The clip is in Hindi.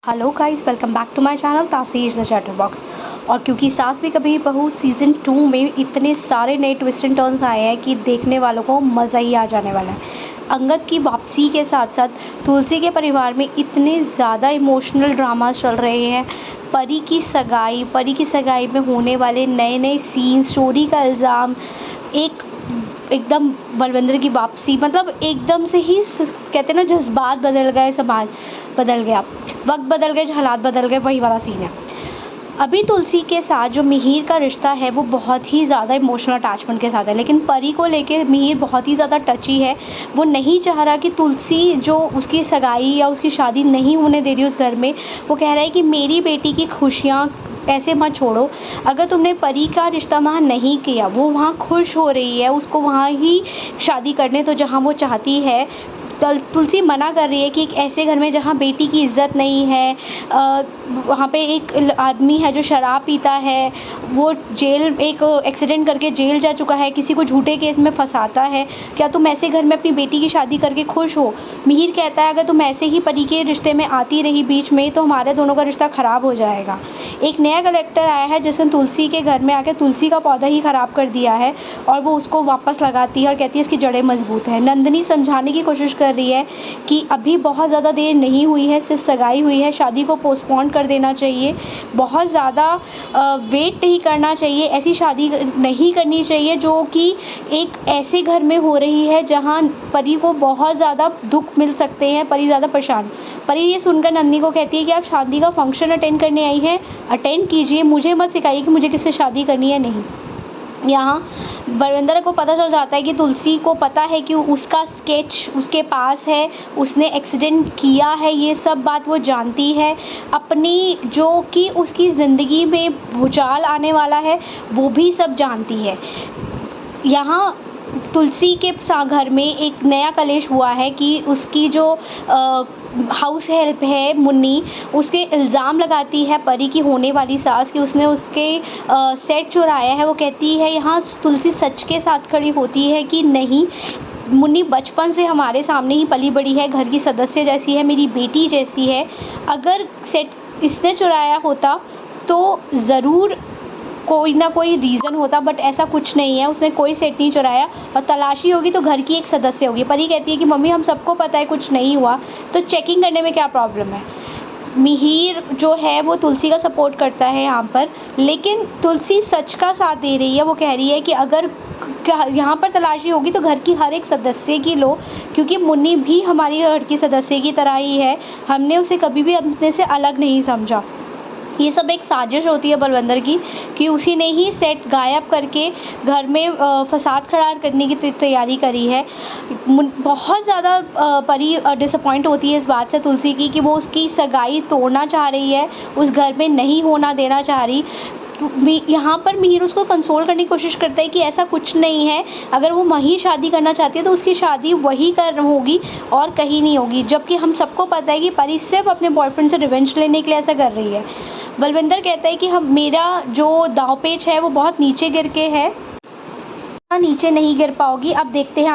Hello guys, welcome back to my channel Taseer the chatter box. और क्योंकि सास भी कभी बहू सीज़न 2 में इतने सारे नए ट्विस्ट एंड टर्न्स आए हैं कि देखने वालों को मज़ा ही आ जाने वाला है। अंगद की वापसी के साथ साथ तुलसी के परिवार में इतने ज़्यादा इमोशनल ड्रामा चल रहे हैं। परी की सगाई में होने वाले नए नए सीन, स्टोरी का इल्ज़ाम, एकदम बलविंदर की वापसी, मतलब एकदम से ही कहते हैं ना, जज्बात बदल गए, समाज बदल गया, वक्त बदल गए, हालात बदल गए, वही वाला सीन है। अभी तुलसी के साथ जो मिहिर का रिश्ता है वो बहुत ही ज़्यादा इमोशनल अटैचमेंट के साथ है, लेकिन परी को लेके मिहिर बहुत ही ज़्यादा टची है। वो नहीं चाह रहा कि तुलसी जो उसकी सगाई या उसकी शादी नहीं होने दे रही उस घर में। वो कह रहा है कि मेरी बेटी की खुशियाँ ऐसे मत छोड़ो। अगर तुमने परी का रिश्ता वहाँ नहीं किया, वो वहाँ खुश हो रही है, उसको वहाँ ही शादी करने तो जहाँ वो चाहती है। तुलसी मना कर रही है कि एक ऐसे घर में जहाँ बेटी की इज़्ज़त नहीं है, वहाँ पे एक आदमी है जो शराब पीता है, वो एक एक्सीडेंट करके जेल जा चुका है, किसी को झूठे केस में फंसाता है। क्या तुम ऐसे घर में अपनी बेटी की शादी करके खुश हो? मिहिर कहता है अगर तुम ऐसे ही परी के रिश्ते में आती रही बीच में तो हमारे दोनों का रिश्ता ख़राब हो जाएगा। एक नया कलेक्टर आया है जिसने तुलसी के घर में आकर तुलसी का पौधा ही ख़राब कर दिया है और वो उसको वापस लगाती है और कहती है इसकी जड़ें मजबूत हैं। नंदिनी समझाने की कोशिश कर रही है कि अभी बहुत ज़्यादा देर नहीं हुई है, सिर्फ सगाई हुई है, शादी को पोस्टपोन कर देना चाहिए, बहुत ज़्यादा वेट नहीं करना चाहिए, ऐसी शादी नहीं करनी चाहिए जो कि एक ऐसे घर में हो रही है जहाँ परी को बहुत ज़्यादा दुख मिल सकते हैं, परी ज़्यादा परेशान। परी ये सुनकर नंदिनी को कहती है कि आप शादी का फंक्शन अटेंड करने आई हैं, अटेंड कीजिए, मुझे मत सिखाइए कि मुझे किससे शादी करनी है। नहीं, यहाँ बलविंदर को पता चल जाता है कि तुलसी को पता है कि उसका स्केच उसके पास है, उसने एक्सीडेंट किया है, ये सब बात वो जानती है। अपनी जो कि उसकी ज़िंदगी में भूचाल आने वाला है वो भी सब जानती है। यहाँ तुलसी के घर में एक नया कलेश हुआ है कि उसकी जो हाउस हेल्प है मुन्नी, उसके इल्ज़ाम लगाती है परी की होने वाली सास कि उसने उसके सेट चुराया है। वो कहती है, यहाँ तुलसी सच के साथ खड़ी होती है कि नहीं, मुन्नी बचपन से हमारे सामने ही पली बड़ी है, घर की सदस्य जैसी है, मेरी बेटी जैसी है। अगर सेट इसने चुराया होता तो ज़रूर कोई ना कोई रीज़न होता, बट ऐसा कुछ नहीं है, उसने कोई सेट नहीं चुराया और तलाशी होगी तो घर की एक सदस्य होगी। परी कहती है कि मम्मी हम सबको पता है कुछ नहीं हुआ, तो चेकिंग करने में क्या प्रॉब्लम है। मिहिर जो है वो तुलसी का सपोर्ट करता है यहाँ पर, लेकिन तुलसी सच का साथ दे रही है। वो कह रही है कि अगर यहाँ पर तलाशी होगी तो घर की हर एक सदस्य की लो, क्योंकि मुन्नी भी हमारी घर की सदस्य की तरह ही है, हमने उसे कभी भी अपने से अलग नहीं समझा। ये सब एक साजिश होती है बलविंदर की कि उसी ने ही सेट गायब करके घर में फसाद खड़ा करने की तैयारी करी है। बहुत ज़्यादा परी डिसअपॉइंट होती है इस बात से तुलसी की कि वो उसकी सगाई तोड़ना चाह रही है, उस घर में नहीं होना देना चाह रही। तो यहाँ पर मिहिर उसको कंसोल करने की कोशिश करता है कि ऐसा कुछ नहीं है, अगर वो वहीं शादी करना चाहती है तो उसकी शादी वहीं होगी और कहीं नहीं होगी। जबकि हम सबको पता है कि परी सिर्फ अपने बॉयफ्रेंड से रिवेंज लेने के लिए ऐसा कर रही है। बलविंदर कहता है कि मेरा जो दाव पेच है वो बहुत नीचे गिर के है, नीचे नहीं गिर पाओगी। अब देखते हैं